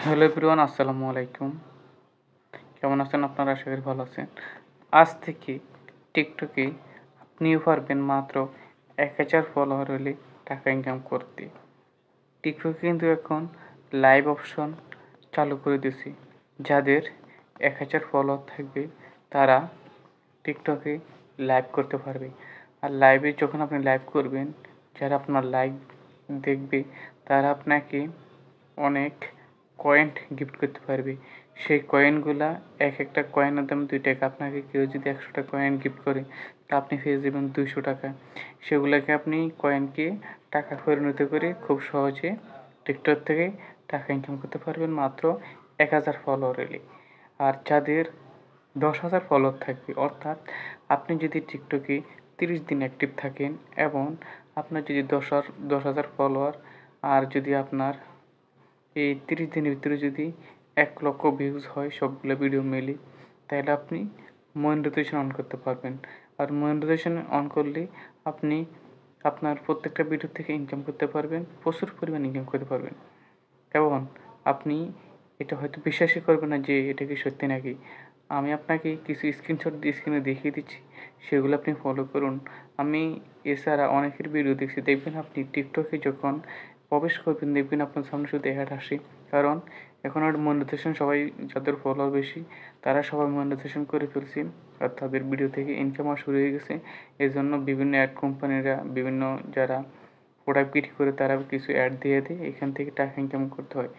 Hello everyone, আসসালামু আলাইকুম। কেমন আছেন আপনারা? আশা করি ভালো আছেন। আজ থেকে টিকটকে আপনিও পারবেন মাত্র ১,০০০ ফলোয়ার হলে টাকা ইনকাম করতে। টিকটকে কিন্তু এখন লাইভ অপশন চালু করে দিয়েছে। যাদের ১,০০০ ফলোয়ার থাকবে তারা টিকটকে লাইভ করতে পারবে। আর লাইভে যখন আপনি লাইভ করবেন, যারা আপনার লাইভ দেখবে তারা আপনাকে অনেক কয়েন গিফট করতে পারবে। সেই কয়েনগুলা একটা কয়েনের দাম ৳২। আপনাকে কেউ যদি ৳১০০ কয়েন গিফট করে তা আপনি পেয়ে যাবেন ৳২০০। সেগুলাকে আপনি কয়েনকে টাকা পরিণত করে খুব সহজে টিকটক থেকে টাকা ইনকাম করতে পারবেন মাত্র ১,০০০ ফলোয়ার হলে। আর যাদের ১০,০০০ ফলোয়ার থাকবে, অর্থাৎ আপনি যদি টিকটকে ৩০ দিন অ্যাক্টিভ থাকেন এবং আপনার যদি ১০,০০০ ফলোয়ার, আর যদি আপনার এই ৩০ দিনের ভিতরে যদি ১,০০,০০০ ভিউজ হয় সবগুলো ভিডিও মিলে, তাহলে আপনি মনিটাইজেশন অন করতে পারবেন। আর মনিটাইজেশন অন করলে আপনি আপনার প্রত্যেকটা ভিডিও থেকে ইনকাম করতে পারবেন, প্রচুর পরিমাণে ইনকাম করতে পারবেন। এবং আপনি এটা হয়তো বিশ্বাসই করবেন না যে এটা কি সত্যি নাকি। আমি আপনাকে কিছু স্ক্রিনশট দিয়ে স্ক্রিনে দেখিয়ে দিচ্ছি, সেগুলো আপনি ফলো করুন। আমি এছাড়া অনেকের ভিডিও দেখছি, দেখবেন আপনি টিকটকে যখন প্রবেশ করবেন দেখবেন আপনার সামনে শুধু অ্যাড আসে। কারণ এখন আর মনিটাইজেশন সবাই, যাদের ফলোয়ার বেশি তারা সবাই মনিটাইজেশন করে ফেলছে আর তাদের ভিডিও থেকে ইনকাম আসা শুরু হয়ে গেছে। এজন্য বিভিন্ন অ্যাড কোম্পানিরা, বিভিন্ন যারা প্রোডাক্ট বিক্রি করে তারা কিছু অ্যাড দিয়ে দেয়, এখান থেকে টাকা ইনকাম করতে হয়।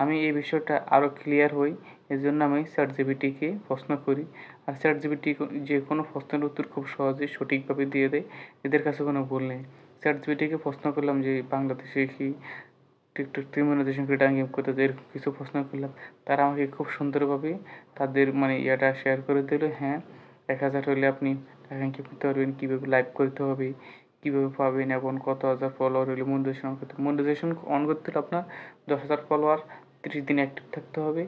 আমি এই বিষয়টা আরও ক্লিয়ার হই, এজন্য আমি ChatGPT-কে প্রশ্ন করি। আর ChatGPT যে কোনো প্রশ্নের উত্তর খুব সহজে সঠিকভাবে দিয়ে দেয়, এদের কাছে কোনো ভুল নেই। ChatGPT-কে প্রশ্ন করলাম যে বাংলাদেশে কি টিকটক থেকে মনিটাইজেশন করে টাকা ইনকাম করতে, এরকম কিছু প্রশ্ন করলাম। তারা আমাকে খুব সুন্দরভাবে তাদের ইয়েটা শেয়ার করে দিল। হ্যাঁ, ১,০০০ হলে আপনি টাকা ইনকাম করতে পারবেন, কীভাবে লাইভ করতে হবে, কীভাবে পাবেন এবং কত হাজার ফলোয়ার হলে মনিটাইজেশন অন করতে হবে। মনিটাইজেশন অন করতে হলে আপনার ১০,০০০ ফলোয়ার ৩০ দিন অ্যাক্টিভ থাকতে হবে।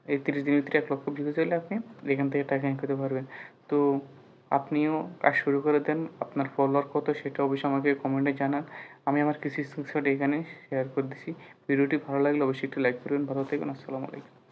এই ৩০ দিনের ভিতরে ১,০০,০০০ ভিউজ হলে আপনি এখান থেকে টাকা ইনকাম করতে পারবেন। তো আপনিও কাজ শুরু করে দেন। আপনার ফলোয়ার কত সেটা অবশ্যই আমাকে কমেন্টে জানান। আমি আমার কিছু স্ক্রিনশট এখানে শেয়ার করে দিছি। ভিডিওটি ভালো লাগলে অবশ্যই একটু লাইক করবেন। ভালো থাকবেন। আসসালামু আলাইকুম।